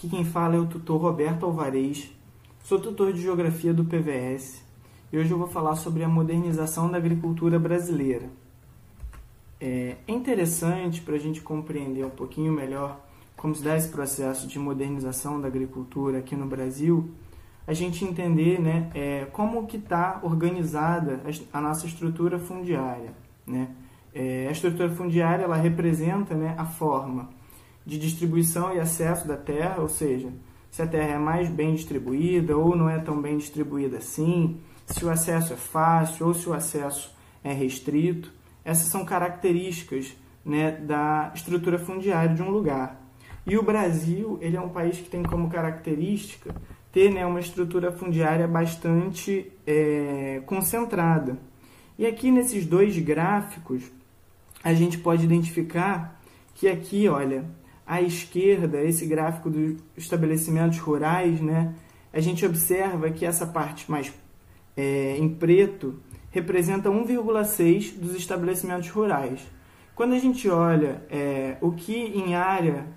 Aqui quem fala é o tutor Roberto Alvarez, sou tutor de Geografia do PVS e hoje eu vou falar sobre a modernização da agricultura brasileira. É interessante para a gente compreender um pouquinho melhor como se dá esse processo de modernização da agricultura aqui no Brasil, a gente entender, como que está organizada a nossa estrutura fundiária. A estrutura fundiária ela representa a forma de distribuição e acesso da terra, ou seja, se a terra é mais bem distribuída ou não é tão bem distribuída assim, se o acesso é fácil ou se o acesso é restrito. Essas são características da estrutura fundiária de um lugar. E o Brasil ele é um país que tem como característica ter uma estrutura fundiária bastante concentrada. E aqui nesses dois gráficos, a gente pode identificar que aqui, olha, à esquerda, esse gráfico dos estabelecimentos rurais, a gente observa que essa parte mais em preto representa 1,6 dos estabelecimentos rurais. Quando a gente olha o que em área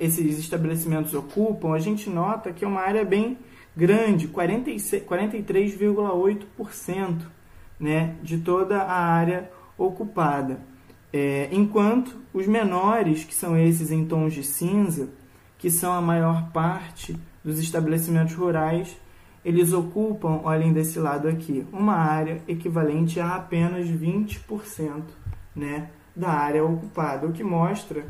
esses estabelecimentos ocupam, a gente nota que é uma área bem grande, 43,8% de toda a área ocupada. Enquanto os menores, que são esses em tons de cinza, que são a maior parte dos estabelecimentos rurais, eles ocupam, olhem desse lado aqui, uma área equivalente a apenas 20% da área ocupada, o que mostra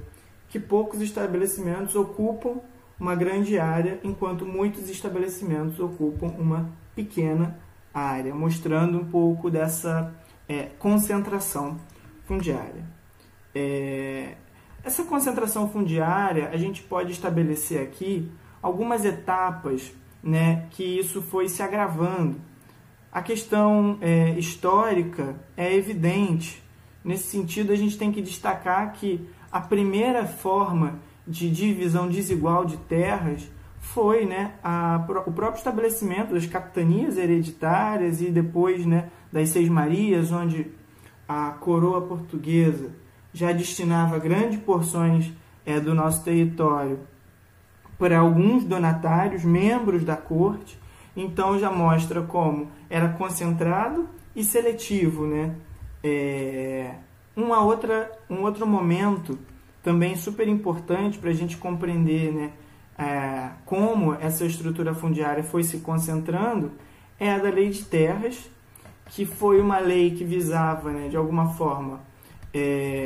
que poucos estabelecimentos ocupam uma grande área, enquanto muitos estabelecimentos ocupam uma pequena área, mostrando um pouco dessa concentração fundiária. Essa concentração fundiária, a gente pode estabelecer aqui algumas etapas que isso foi se agravando. A questão histórica é evidente. Nesse sentido, a gente tem que destacar que a primeira forma de divisão desigual de terras foi o próprio estabelecimento das capitanias hereditárias e depois das Seis Marias, onde a coroa portuguesa já destinava grandes porções do nosso território para alguns donatários, membros da corte. Então já mostra como era concentrado e seletivo. Um outro momento também super importante para a gente compreender como essa estrutura fundiária foi se concentrando é a da Lei de Terras, que foi uma lei que visava, de alguma forma,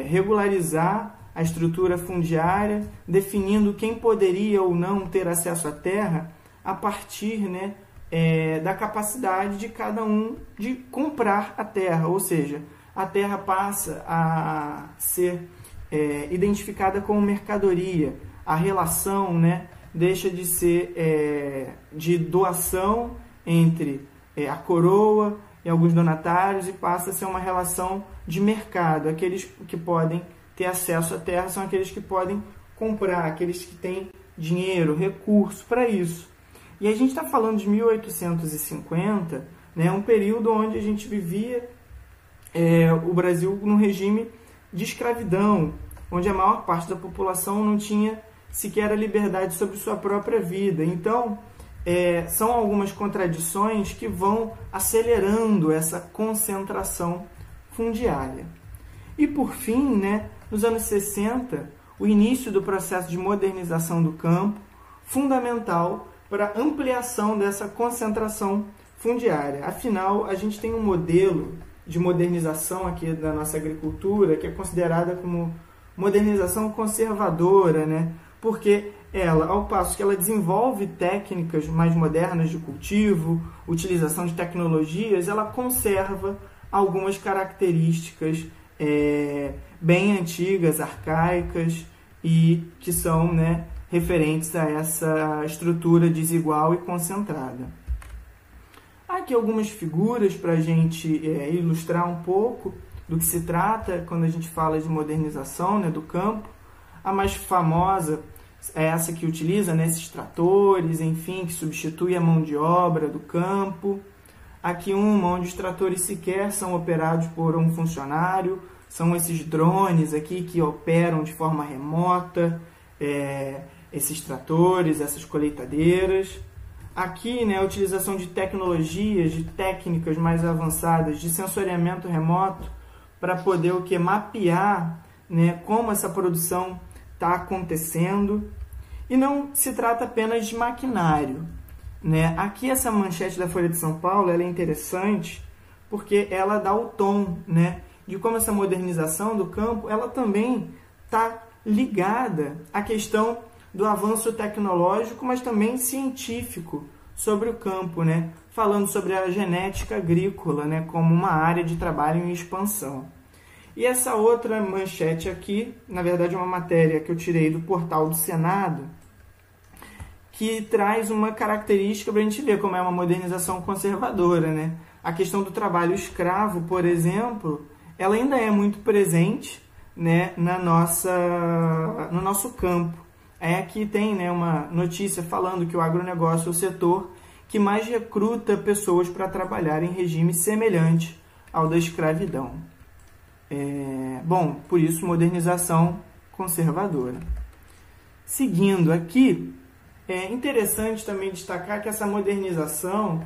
regularizar a estrutura fundiária, definindo quem poderia ou não ter acesso à terra a partir da capacidade de cada um de comprar a terra, ou seja, a terra passa a ser identificada como mercadoria, a relação deixa de ser de doação entre a coroa e alguns donatários e passa a ser uma relação de mercado. Aqueles que podem ter acesso à terra são aqueles que podem comprar, aqueles que têm dinheiro, recurso para isso. E a gente está falando de 1850, um período onde a gente vivia o Brasil num regime de escravidão, onde a maior parte da população não tinha sequer a liberdade sobre sua própria vida. Então, são algumas contradições que vão acelerando essa concentração fundiária. E, por fim, nos anos 60, o início do processo de modernização do campo, fundamental para a ampliação dessa concentração fundiária. Afinal, a gente tem um modelo de modernização aqui da nossa agricultura que é considerada como modernização conservadora, porque ela, ao passo que ela desenvolve técnicas mais modernas de cultivo, utilização de tecnologias, ela conserva algumas características bem antigas, arcaicas e que são referentes a essa estrutura desigual e concentrada. Há aqui algumas figuras para a gente ilustrar um pouco do que se trata quando a gente fala de modernização do campo. A mais famosa é essa que utiliza esses tratores, enfim, que substitui a mão de obra do campo. Aqui uma onde os tratores sequer são operados por um funcionário, são esses drones aqui que operam de forma remota, esses tratores, essas colheitadeiras. Aqui, né, a utilização de tecnologias, de técnicas mais avançadas, de sensoriamento remoto, para poder o que? Mapear, né, como essa produção está acontecendo. E não se trata apenas de maquinário, né? Aqui essa manchete da Folha de São Paulo ela é interessante porque ela dá o tom, né, de como essa modernização do campo ela também está ligada à questão do avanço tecnológico, mas também científico sobre o campo, né? Falando sobre a genética agrícola, né, como uma área de trabalho em expansão. E essa outra manchete aqui, na verdade é uma matéria que eu tirei do portal do Senado, que traz uma característica para a gente ver como é uma modernização conservadora, né? A questão do trabalho escravo, por exemplo, ela ainda é muito presente, né, no nosso campo. Aqui tem, né, uma notícia falando que o agronegócio é o setor que mais recruta pessoas para trabalhar em regime semelhante ao da escravidão. Bom, por isso modernização conservadora. Seguindo aqui, é interessante também destacar que essa modernização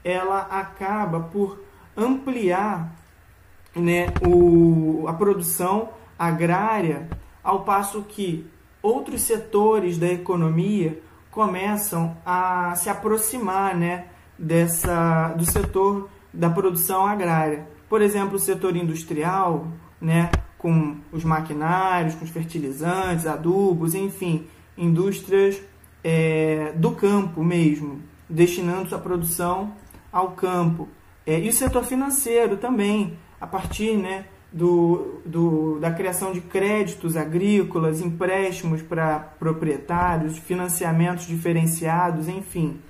ela acaba por ampliar, né, a produção agrária, ao passo que outros setores da economia começam a se aproximar, né, do setor da produção agrária. Por exemplo, o setor industrial, né, com os maquinários, com os fertilizantes, adubos, enfim, indústrias do campo mesmo, destinando sua produção ao campo. E o setor financeiro também, a partir, né, da criação de créditos agrícolas, empréstimos para proprietários, financiamentos diferenciados, enfim,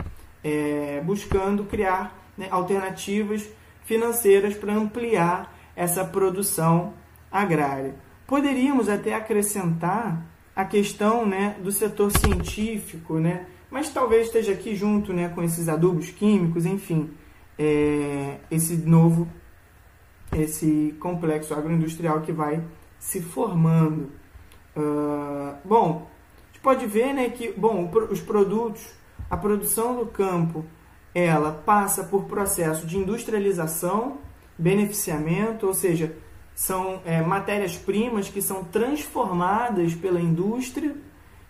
buscando criar, né, alternativas financeiras para ampliar essa produção agrária. Poderíamos até acrescentar a questão, né, do setor científico, né, mas talvez esteja aqui junto, né, com esses adubos químicos, enfim, esse complexo agroindustrial que vai se formando. Bom, a gente pode ver, né, que os produtos, a produção do campo, ela passa por processo de industrialização, beneficiamento, ou seja, são matérias-primas que são transformadas pela indústria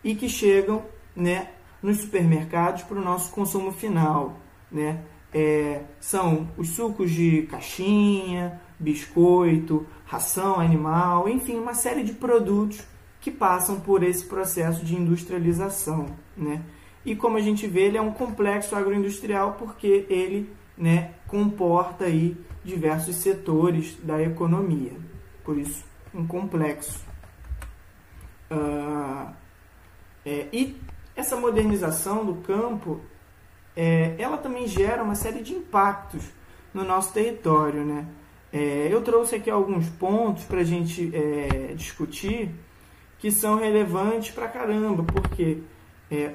e que chegam, né, nos supermercados para o nosso consumo final, né? São os sucos de caixinha, biscoito, ração animal, enfim, uma série de produtos que passam por esse processo de industrialização, né? E como a gente vê, ele é um complexo agroindustrial porque ele, né, comporta aí diversos setores da economia. Por isso, um complexo. E essa modernização do campo, ela também gera uma série de impactos no nosso território, né? Eu trouxe aqui alguns pontos para a gente discutir que são relevantes para caramba, porque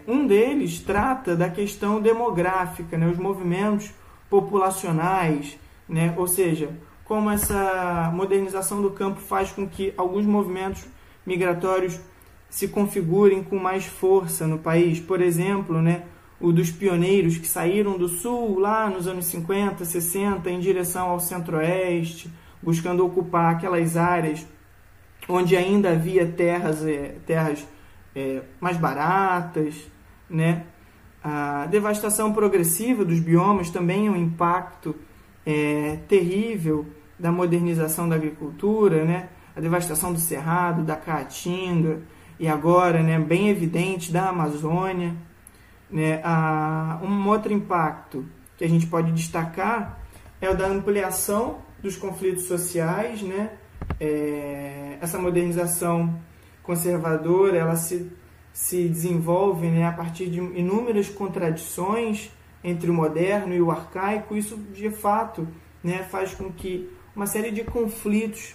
um deles trata da questão demográfica, né? Os movimentos populacionais, né? Ou seja, como essa modernização do campo faz com que alguns movimentos migratórios se configurem com mais força no país. Por exemplo, né, o dos pioneiros que saíram do sul lá nos anos 50, 60 em direção ao centro-oeste, buscando ocupar aquelas áreas onde ainda havia terras mais baratas, né? A devastação progressiva dos biomas também é um impacto terrível da modernização da agricultura, né? A devastação do Cerrado, da Caatinga e agora, né, bem evidente, da Amazônia, né? Um outro impacto que a gente pode destacar é o da ampliação dos conflitos sociais, né? Essa modernização conservadora, ela se desenvolve, né, a partir de inúmeras contradições entre o moderno e o arcaico. Isso, de fato, né, faz com que uma série de conflitos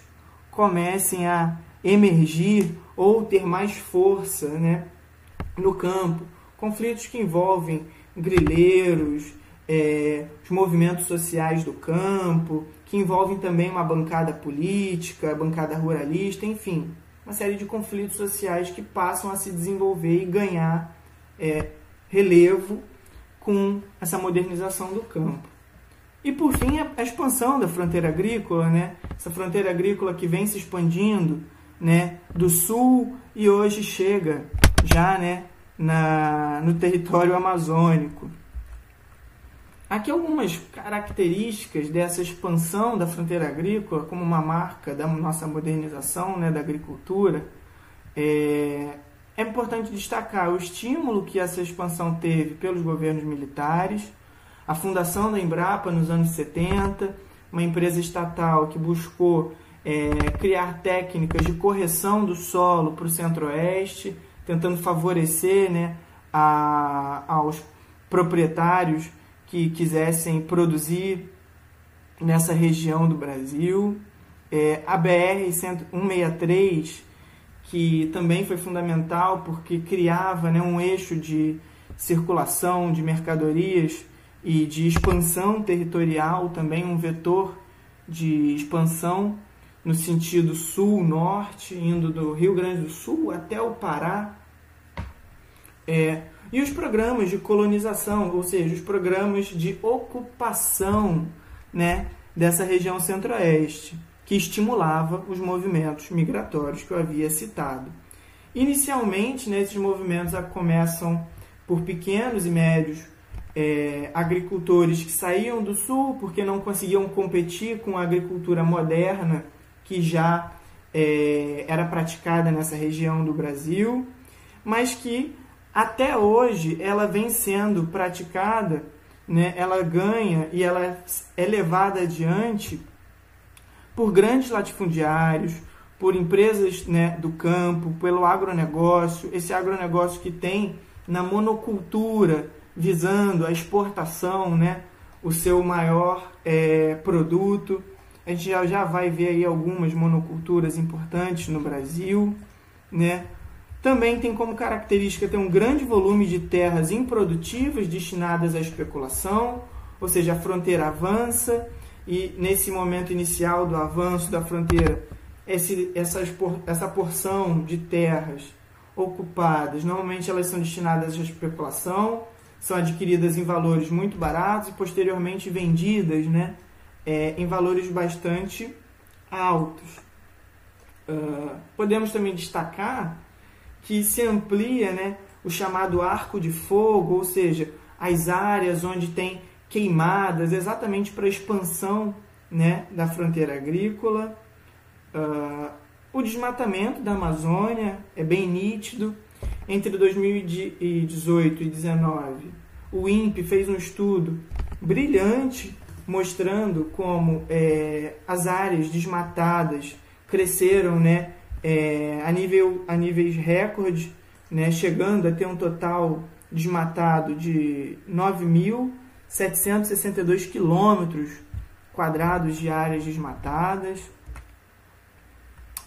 comecem a emergir ou ter mais força, né, no campo. Conflitos que envolvem grileiros, os movimentos sociais do campo, que envolvem também uma bancada política, bancada ruralista, enfim. uma série de conflitos sociais que passam a se desenvolver e ganhar relevo com essa modernização do campo. E, por fim, a expansão da fronteira agrícola, né? Essa fronteira agrícola que vem se expandindo, né, do sul e hoje chega já, né, no território amazônico. Aqui algumas características dessa expansão da fronteira agrícola como uma marca da nossa modernização, né, da agricultura. É importante destacar o estímulo que essa expansão teve pelos governos militares, a fundação da Embrapa nos anos 70, uma empresa estatal que buscou criar técnicas de correção do solo para o centro-oeste, tentando favorecer, né, aos proprietários que quisessem produzir nessa região do Brasil. A BR-163, que também foi fundamental porque criava, né, um eixo de circulação de mercadorias e de expansão territorial, também um vetor de expansão no sentido sul-norte, indo do Rio Grande do Sul até o Pará. E os programas de colonização, ou seja, os programas de ocupação, né, dessa região centro-oeste, que estimulava os movimentos migratórios que eu havia citado. Inicialmente, né, esses movimentos começam por pequenos e médios agricultores que saíam do sul porque não conseguiam competir com a agricultura moderna que já era praticada nessa região do Brasil, mas que até hoje ela vem sendo praticada, né, ela ganha e ela é levada adiante por grandes latifundiários, por empresas, né, do campo, pelo agronegócio, esse agronegócio que tem na monocultura, visando a exportação, né, o seu maior produto. A gente já vai ver aí algumas monoculturas importantes no Brasil, né? Também tem como característica ter um grande volume de terras improdutivas destinadas à especulação, ou seja, a fronteira avança e nesse momento inicial do avanço da fronteira, essa porção de terras ocupadas, normalmente elas são destinadas à especulação, são adquiridas em valores muito baratos e posteriormente vendidas, né, em valores bastante altos. Podemos também destacar que se amplia, né, o chamado arco de fogo, ou seja, as áreas onde tem queimadas, exatamente para a expansão, né, da fronteira agrícola. O desmatamento da Amazônia é bem nítido. Entre 2018 e 2019, o INPE fez um estudo brilhante mostrando como as áreas desmatadas cresceram, né, a níveis recordes, né, chegando a ter um total desmatado de 9.762 quilômetros quadrados de áreas desmatadas.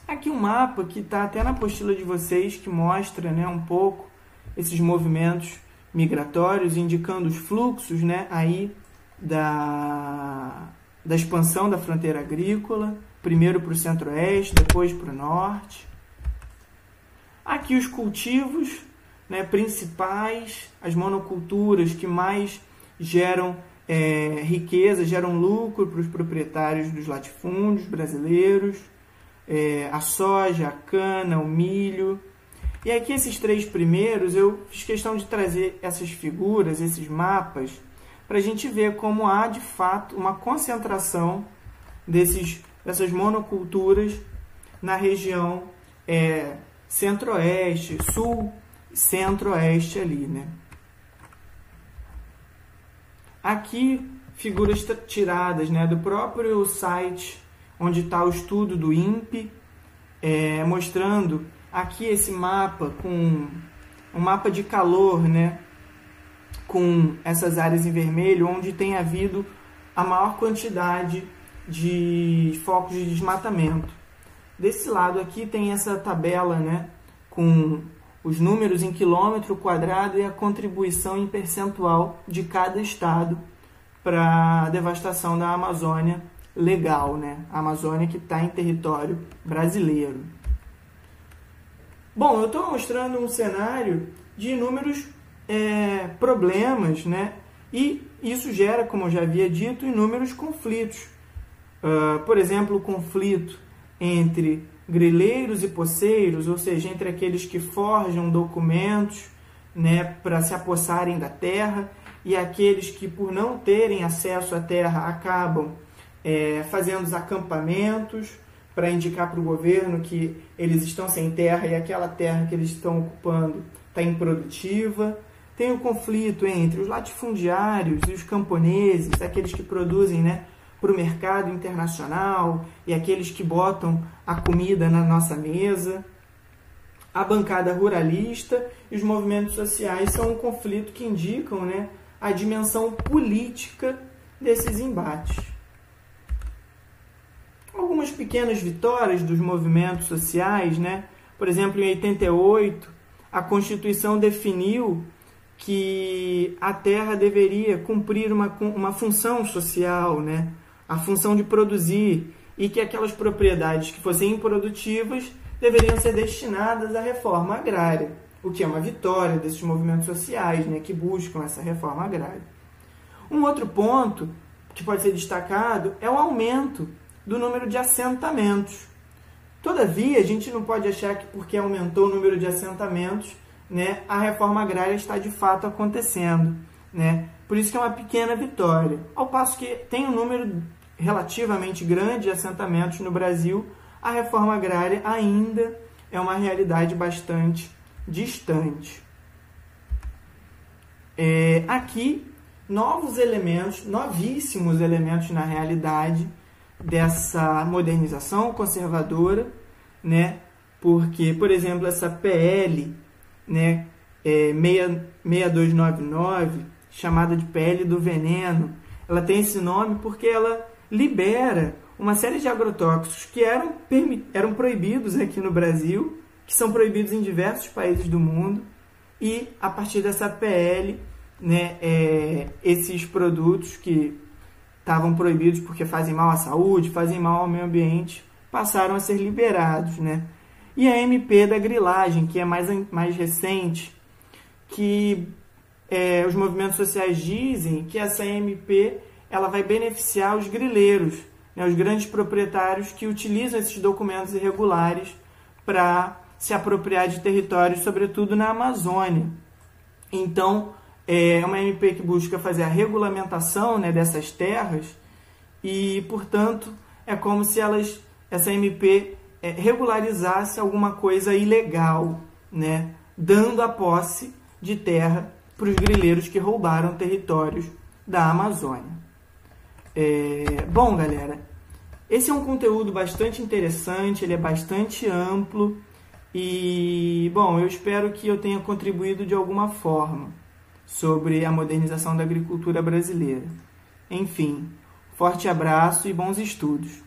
Aqui um mapa que está até na apostila de vocês, que mostra, né, um pouco esses movimentos migratórios, indicando os fluxos, né, aí da expansão da fronteira agrícola, primeiro para o centro-oeste, depois para o norte. Aqui os cultivos, né, principais, as monoculturas que mais geram riqueza, geram lucro para os proprietários dos latifúndios brasileiros, a soja, a cana, o milho. E aqui esses três primeiros, eu fiz questão de trazer essas figuras, esses mapas, para a gente ver como há, de fato, uma concentração dessas monoculturas na região centro-oeste, sul, centro-oeste ali, né? Aqui, figuras tiradas, né, do próprio site onde está o estudo do INPE, mostrando aqui esse mapa com um mapa de calor, né, com essas áreas em vermelho, onde tem havido a maior quantidade de focos de desmatamento. Desse lado aqui tem essa tabela, né, com os números em quilômetro quadrado e a contribuição em percentual de cada estado para a devastação da Amazônia legal, né? A Amazônia que está em território brasileiro. Bom, eu estou mostrando um cenário de inúmeros problemas, né? E isso gera, como eu já havia dito, inúmeros conflitos. Por exemplo, o conflito entre grileiros e poceiros, ou seja, entre aqueles que forjam documentos, né, para se apossarem da terra, e aqueles que, por não terem acesso à terra, acabam fazendo os acampamentos para indicar para o governo que eles estão sem terra e aquela terra que eles estão ocupando está improdutiva. Tem o conflito entre os latifundiários e os camponeses, aqueles que produzem, né, para o mercado internacional e aqueles que botam a comida na nossa mesa. A bancada ruralista e os movimentos sociais são um conflito que indicam, né, a dimensão política desses embates. Algumas pequenas vitórias dos movimentos sociais, né? Por exemplo, em 88, a Constituição definiu que a terra deveria cumprir uma função social, né? A função de produzir, e que aquelas propriedades que fossem improdutivas deveriam ser destinadas à reforma agrária, o que é uma vitória desses movimentos sociais, né, que buscam essa reforma agrária. Um outro ponto que pode ser destacado é o aumento do número de assentamentos. Todavia, a gente não pode achar que porque aumentou o número de assentamentos, né, a reforma agrária está de fato acontecendo, né? Por isso que é uma pequena vitória. Ao passo que tem um número relativamente grande de assentamentos no Brasil, a reforma agrária ainda é uma realidade bastante distante. Aqui, novos elementos, novíssimos elementos na realidade dessa modernização conservadora, né? Porque, por exemplo, essa PL, né, 6299, chamada de PL do veneno, ela tem esse nome porque ela libera uma série de agrotóxicos que eram proibidos aqui no Brasil, que são proibidos em diversos países do mundo, e a partir dessa PL, né, esses produtos que estavam proibidos porque fazem mal à saúde, fazem mal ao meio ambiente, passaram a ser liberados, né? E a MP da grilagem, que é mais recente, que os movimentos sociais dizem que essa MP ela vai beneficiar os grileiros, né, os grandes proprietários que utilizam esses documentos irregulares para se apropriar de territórios, sobretudo na Amazônia. Então, é uma MP que busca fazer a regulamentação, né, dessas terras e, portanto, é como se essa MP regularizasse alguma coisa ilegal, né, dando a posse de terra para os grileiros que roubaram territórios da Amazônia. Bom, galera, esse é um conteúdo bastante interessante, ele é bastante amplo e, bom, eu espero que eu tenha contribuído de alguma forma sobre a modernização da agricultura brasileira. Enfim, forte abraço e bons estudos!